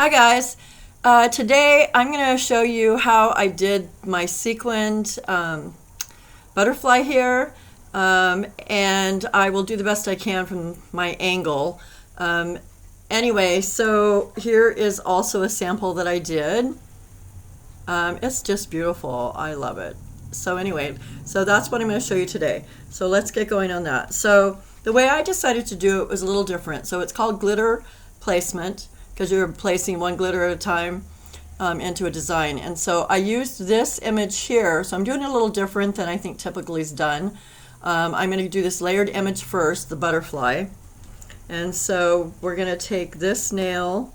Hi guys. Today I'm going to show you how I did my sequined butterfly here, and I will do the best I can from my angle. Anyway, so here is also a sample that I did. It's just beautiful. I love it. So anyway, so that's what I'm going to show you today. So let's get going on that. So the way I decided to do it was a little different. So it's called glitter placement, because you're placing one glitter at a time into a design. And so I used this image here. So I'm doing it a little different than I think typically is done. I'm going to do this layered image first, the butterfly. And so we're going to take this nail.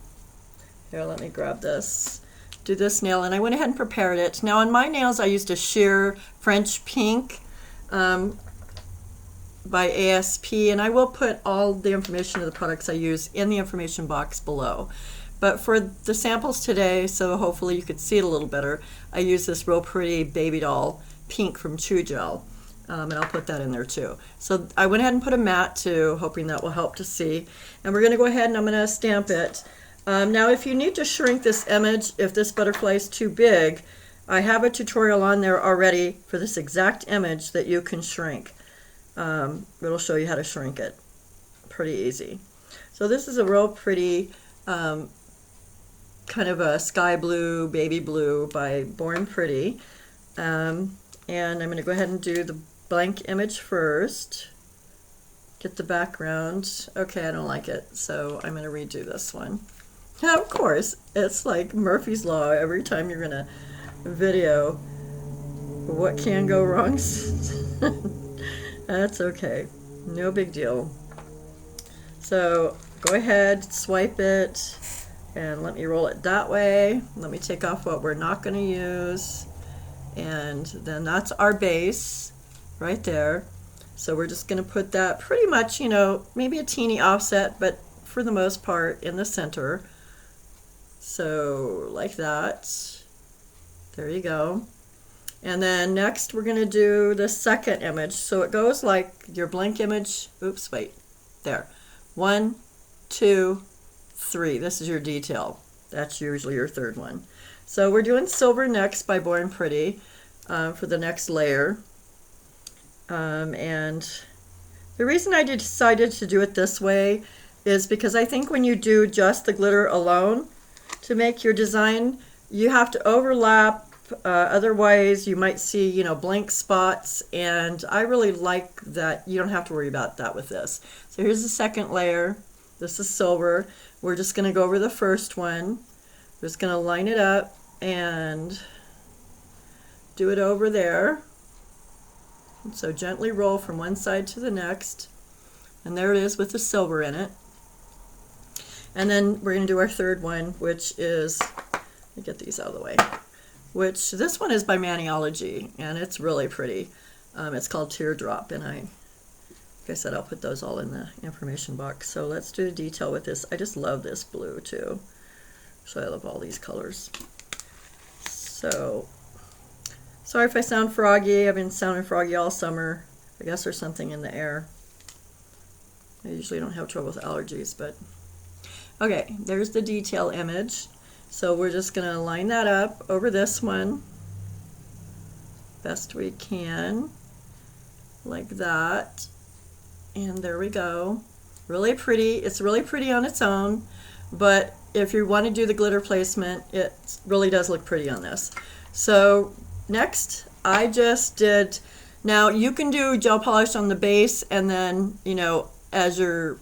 Here, let me grab this. Do this nail, and I went ahead and prepared it. Now on my nails I used a sheer French pink by ASP, and I will put all the information of the products I use in the information box below. But for the samples today, so hopefully you could see it a little better, I use this real pretty baby doll pink from Chew Gel, and I'll put that in there too. So I went ahead and put a matte too, hoping that will help to see. And we're going to go ahead and I'm going to stamp it. Now if you need to shrink this image, if this butterfly is too big, I have a tutorial on there already for this exact image that you can shrink. It'll show you how to shrink it. Pretty easy. So this is a real pretty kind of a sky blue, baby blue by Born Pretty. And I'm going to go ahead and do the blank image first. Get the background. Okay, I don't like it, so I'm going to redo this one. Now, of course, it's like Murphy's Law. Every time you're going to video, what can go wrong? That's okay. No big deal. So go ahead, swipe it, and let me roll it that way. Let me take off what we're not going to use. And then that's our base right there. So we're just going to put that pretty much, you know, maybe a teeny offset, but for the most part in the center. So like that. There you go. And then next we're going to do the second image. So it goes like your blank image. Oops, wait. There. 1, 2, 3. This is your detail. That's usually your third one. So we're doing Silver next by Born Pretty for the next layer. And the reason I decided to do it this way is because I think when you do just the glitter alone to make your design, you have to overlap. Otherwise, you might see, you know, blank spots, and I really like that you don't have to worry about that with this. So here's the second layer. This is silver. We're just going to go over the first one. We're just going to line it up and do it over there. So gently roll from one side to the next, and there it is with the silver in it. And then we're going to do our third one, which is, let me get these out of the way, which this one is by Maniology, and it's really pretty. It's called Teardrop, and like I said, I'll put those all in the information box. So let's do a detail with this. I just love this blue too. So I love all these colors. So sorry if I sound froggy. I've been sounding froggy all summer. I guess there's something in the air. I usually don't have trouble with allergies, but okay, there's the detail image. So we're just going to line that up over this one best we can, like that. And there we go. Really pretty. It's really pretty on its own, but if you want to do the glitter placement, it really does look pretty on this. So next, I just did, now you can do gel polish on the base, and then, you know, as your,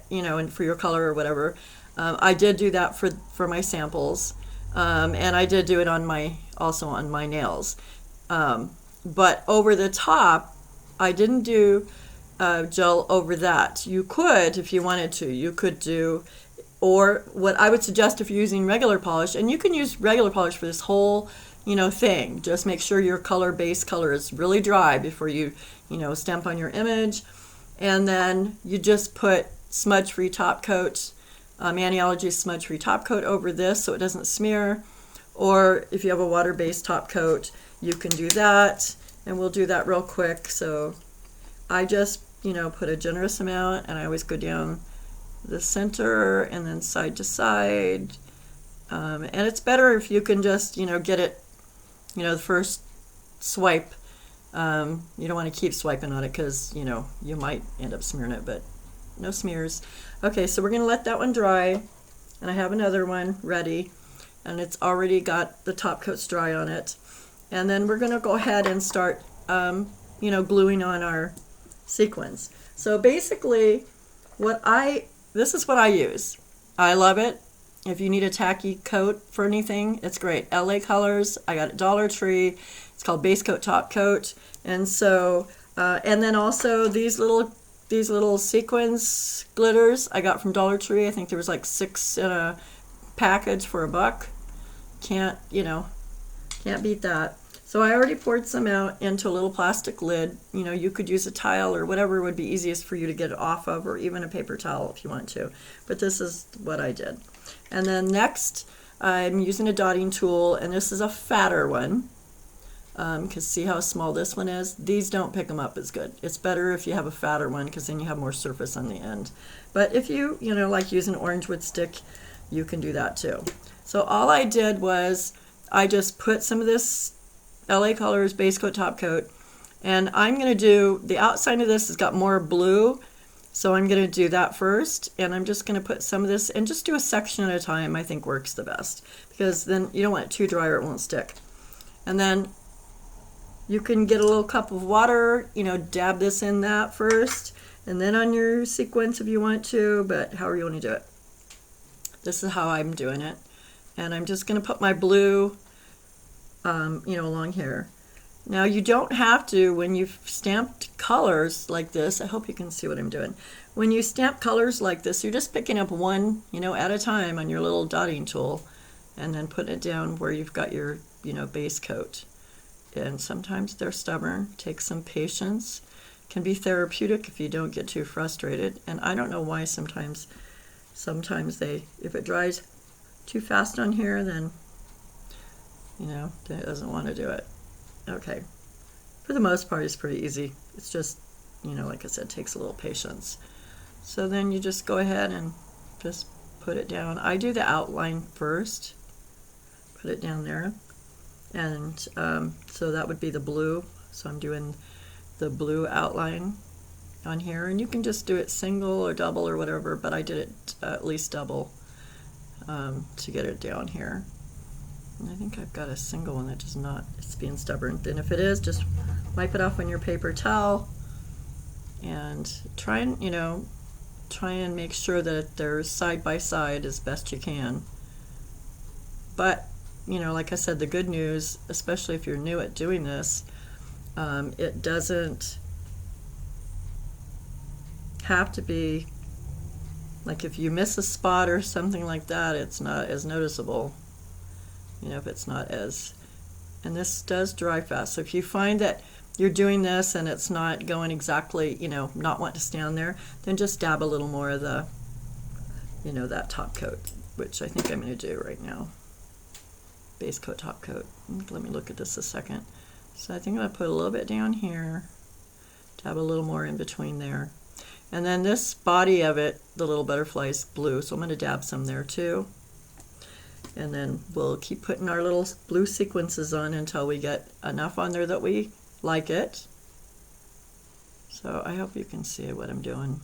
you know, and for your color or whatever. I did do that for my samples, and I did do it on also on my nails. But over the top, I didn't do gel over that. You could, if you wanted to, you could do, or what I would suggest if you're using regular polish, and you can use regular polish for this whole, you know, thing. Just make sure your base color is really dry before you know, stamp on your image, and then you just put smudge-free top coat. Maniology smudge-free top coat over this so it doesn't smear, or if you have a water-based top coat, you can do that, and we'll do that real quick. So I just, you know, put a generous amount, and I always go down the center and then side to side. And it's better if you can just, get it, the first swipe. You don't want to keep swiping on it because, you might end up smearing it, but no smears. Okay, so we're going to let that one dry. And I have another one ready. And it's already got the top coats dry on it. And then we're going to go ahead and start, gluing on our sequins. So basically, this is what I use. I love it. If you need a tacky coat for anything, it's great. LA Colors, I got it at Dollar Tree. It's called Base Coat, Top Coat. And so, and then also these little sequins glitters I got from Dollar Tree. I think there was like 6 in a package for $1. Can't beat that. So I already poured some out into a little plastic lid. You could use a tile or whatever would be easiest for you to get it off of, or even a paper towel if you want to. But this is what I did. And then next, I'm using a dotting tool, and this is a fatter one. Because see how small this one is? These don't pick them up as good. It's better if you have a fatter one because then you have more surface on the end. But if you, like using an orange wood stick, you can do that too. So all I did was I just put some of this LA Colors Base Coat, Top Coat, and I'm going to do, the outside of this has got more blue, so I'm going to do that first, and I'm just going to put some of this, and just do a section at a time, I think works the best, because then you don't want it too dry or it won't stick. And then you can get a little cup of water, dab this in that first, and then on your sequence if you want to, but however you want to do it. This is how I'm doing it. And I'm just going to put my blue, along here. Now you don't have to, when you've stamped colors like this, I hope you can see what I'm doing. When you stamp colors like this, you're just picking up one, at a time on your little dotting tool, and then putting it down where you've got your, base coat. And sometimes they're stubborn. Take some patience. Can be therapeutic if you don't get too frustrated. And I don't know why sometimes if it dries too fast on here, then it doesn't want to do it. Okay. For the most part, it's pretty easy. It's just, like I said, takes a little patience. So then you just go ahead and just put it down. I do the outline first. Put it down there. And so that would be the blue. So I'm doing the blue outline on here. And you can just do it single or double or whatever, but I did it at least double to get it down here. And I think I've got a single one that does not, it's being stubborn. Then if it is, just wipe it off on your paper towel and try and make sure that they're side by side as best you can. But, like I said, the good news, especially if you're new at doing this, it doesn't have to be, like if you miss a spot or something like that, it's not as noticeable. If it's not as, and this does dry fast. So if you find that you're doing this and it's not going exactly, not want to stay on there, then just dab a little more of the, that top coat, which I think I'm going to do right now. Base coat, top coat. Let me look at this a second. So I think I'm going to put a little bit down here, dab a little more in between there. And then this body of it, the little butterfly is blue, so I'm going to dab some there too. And then we'll keep putting our little blue sequences on until we get enough on there that we like it. So I hope you can see what I'm doing.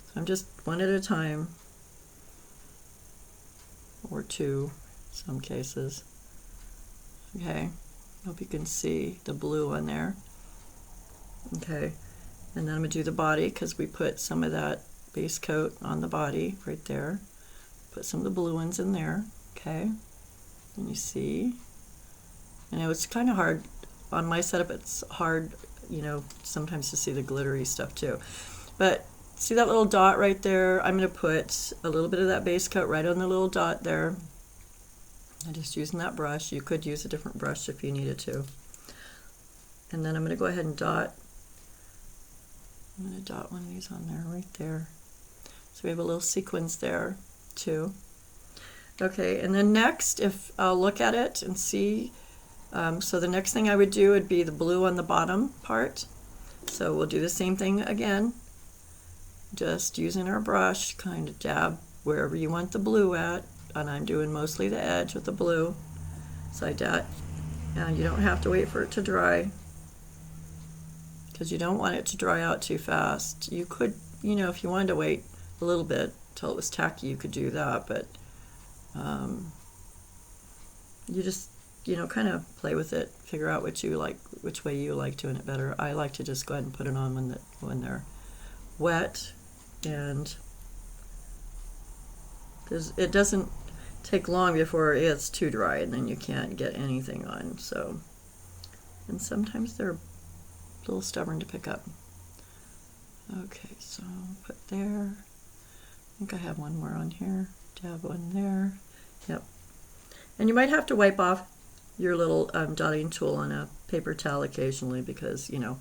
So I'm just one at a time, or two, some cases. Okay, hope you can see the blue on there. Okay, and then I'm going to do the body because we put some of that base coat on the body right there. Put some of the blue ones in there, okay? And you see, it's kind of hard on my setup. It's hard, sometimes to see the glittery stuff too. But see that little dot right there? I'm going to put a little bit of that base coat right on the little dot there. I'm just using that brush. You could use a different brush if you needed to. And then I'm going to go ahead and dot. I'm going to dot one of these on there, right there. So we have a little sequence there too. Okay, and then next, if I'll look at it and see, so the next thing I would do would be the blue on the bottom part. So we'll do the same thing again. just using our brush, kind of dab wherever you want the blue at, and I'm doing mostly the edge with the blue. So I dab, and you don't have to wait for it to dry, because you don't want it to dry out too fast. You could, you know, if you wanted to wait a little bit till it was tacky, you could do that, but you just, you know, kind of play with it, figure out what you like, which way you like doing it better. I like to just go ahead and put it on when they're wet, and because it doesn't take long before it's too dry, and then you can't get anything on. So, and sometimes they're a little stubborn to pick up. Okay, so put there. I think I have one more on here. Dab one there. Yep. And you might have to wipe off your little dotting tool on a paper towel occasionally, because, you know,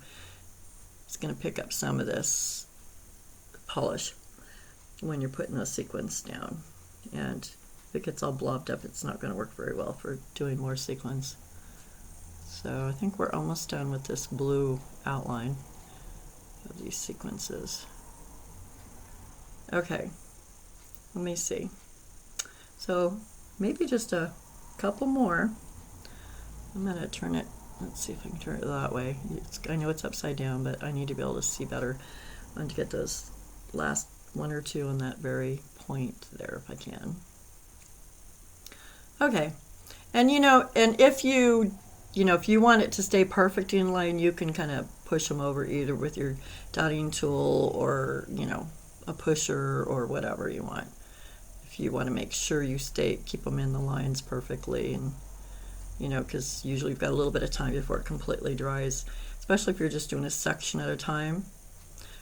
it's going to pick up some of this polish when you're putting the sequins down. And if it gets all blobbed up, it's not going to work very well for doing more sequins. So I think we're almost done with this blue outline of these sequences. Okay, let me see. So maybe just a couple more. I'm going to turn it, let's see if I can turn it that way. I know it's upside down, but I need to be able to see better. I want to get those last one or two on that very point there if I can. Okay, and you know, and if you want it to stay perfect in line, you can kind of push them over either with your dotting tool or, you know, a pusher or whatever you want. If you want to make sure you keep them in the lines perfectly, and, you know, because usually you've got a little bit of time before it completely dries, especially if you're just doing a section at a time.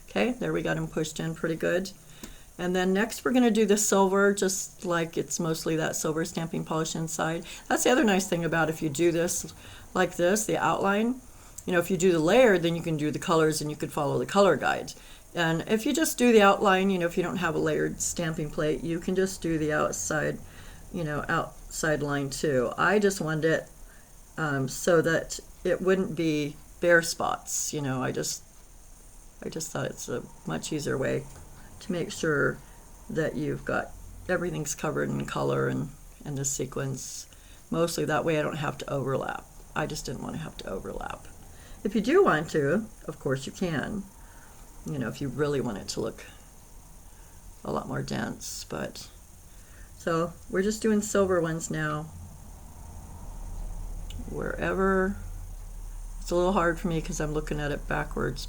Okay, there we got them pushed in pretty good. And then next we're going to do the silver, just like it's mostly that silver stamping polish inside. That's the other nice thing about if you do this like this, the outline. You know, if you do the layer, then you can do the colors and you could follow the color guide. And if you just do the outline, you know, if you don't have a layered stamping plate, you can just do the outside, you know, outside line too. I just wanted it so that it wouldn't be bare spots. You know, I just thought it's a much easier way to make sure that you've got everything's covered in color and the sequence. Mostly that way I don't have to overlap. I just didn't want to have to overlap. If you do want to, of course you can. You know, if you really want it to look a lot more dense, but so we're just doing silver ones now. Wherever, it's a little hard for me because I'm looking at it backwards,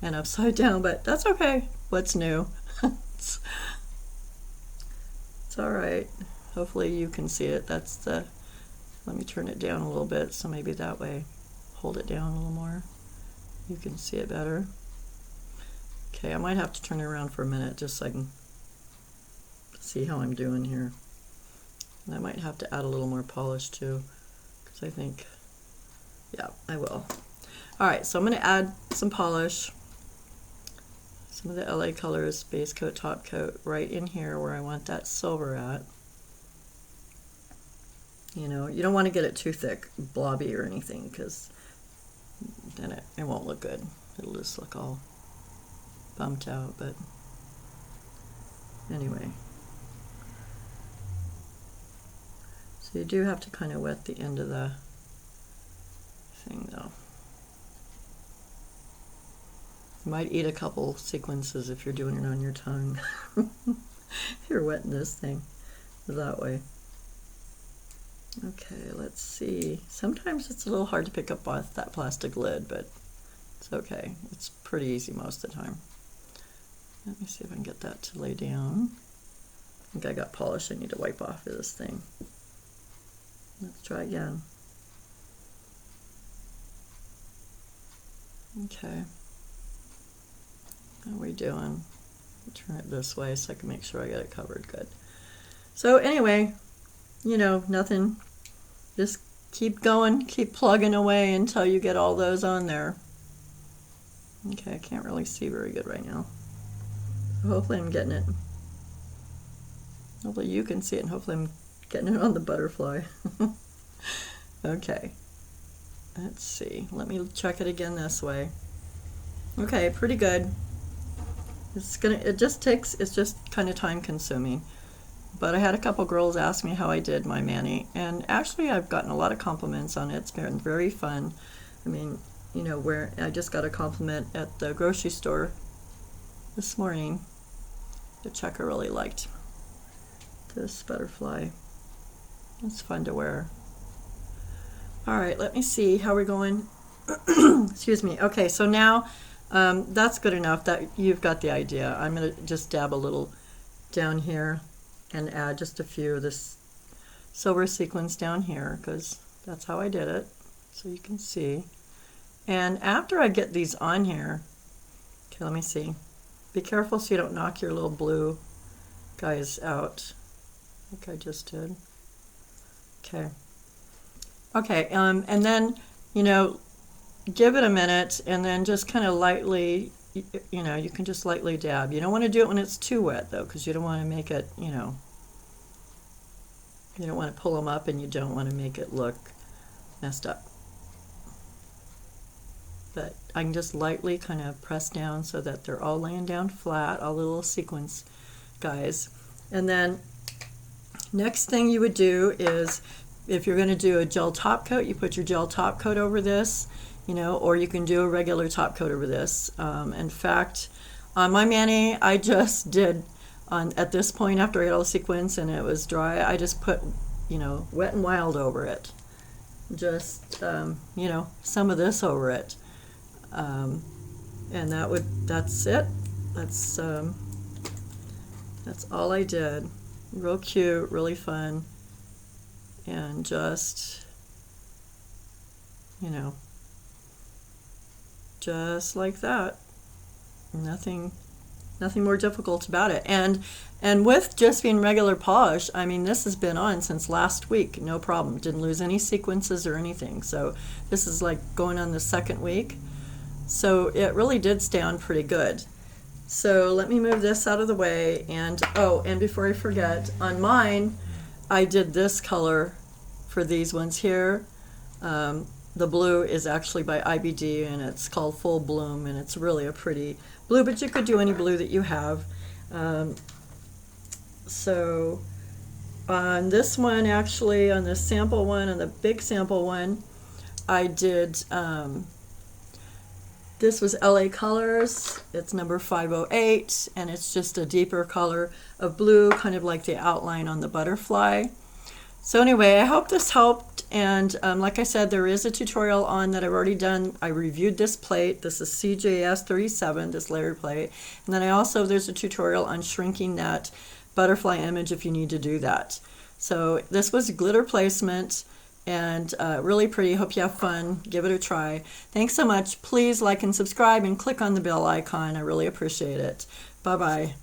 and upside down, but that's okay. What's new? it's all right. Hopefully you can see it. Let me turn it down a little bit, so maybe that way, hold it down a little more. You can see it better. Okay, I might have to turn it around for a minute just so I can see how I'm doing here. And I might have to add a little more polish too, because I think, yeah, I will. All right, so I'm going to add some polish. Some of the LA Colors base coat, top coat, right in here where I want that silver at. You know, you don't want to get it too thick, blobby or anything, because then it won't look good. It'll just look all bumped out, but anyway. So you do have to kind of wet the end of the thing though. You might eat a couple sequences if you're doing it on your tongue. If you're wetting this thing that way. Okay, let's see. Sometimes it's a little hard to pick up off that plastic lid, but it's okay. It's pretty easy most of the time. Let me see if I can get that to lay down. I think I got polish I need to wipe off of this thing. Let's try again. Okay. How are we doing? Turn it this way so I can make sure I get it covered good. So anyway, you know, nothing. Just keep going, keep plugging away until you get all those on there. Okay, I can't really see very good right now. So hopefully I'm getting it. Hopefully you can see it, and hopefully I'm getting it on the butterfly. Okay. Let's see. Let me check it again this way. Okay, pretty good. It's just kind of time consuming. But I had a couple girls ask me how I did my mani, and actually I've gotten a lot of compliments on it. It's been very fun. I mean, where I just got a compliment at the grocery store this morning. The checker really liked this butterfly. It's fun to wear. All right, let me see how we're going. Excuse me. Okay, so now that's good enough. That you've got the idea. I'm going to just dab a little down here and add just a few of this silver sequins down here, because that's how I did it, so you can see. And after I get these on here, okay, let me see. Be careful so you don't knock your little blue guys out, like I just did. Okay. Okay, and then, give it a minute, and then just kind of lightly, you can just lightly dab. You don't want to do it when it's too wet, though, because you don't want to make it, you don't want to pull them up, and you don't want to make it look messed up. But I can just lightly kind of press down so that they're all laying down flat, all the little sequins guys. And then next thing you would do is, if you're going to do a gel top coat, you put your gel top coat over this, or you can do a regular top coat over this. In fact, on my mani, I just did, at this point after I got all the sequins and it was dry, I just put, Wet n Wild over it. Just, some of this over it. And that's it. That's all I did. Real cute, really fun. And just, just like that. Nothing more difficult about it. And with just being regular polish, I mean, this has been on since last week, no problem. Didn't lose any sequences or anything. So this is like going on the second week. So it really did stay on pretty good. So let me move this out of the way. And and before I forget, on mine, I did this color for these ones here. The blue is actually by IBD, and it's called Full Bloom, and it's really a pretty blue, but you could do any blue that you have. So on this one, actually, on the sample one, on the big sample one, I did, this was LA Colors. It's number 508, and it's just a deeper color of blue, kind of like the outline on the butterfly. So anyway, I hope this helped, and like I said, there is a tutorial on that I've already done. I reviewed this plate. This is CJS-37, this layer plate. And then there's a tutorial on shrinking that butterfly image if you need to do that. So this was glitter placement, and really pretty. Hope you have fun. Give it a try. Thanks so much. Please like and subscribe and click on the bell icon. I really appreciate it. Bye-bye.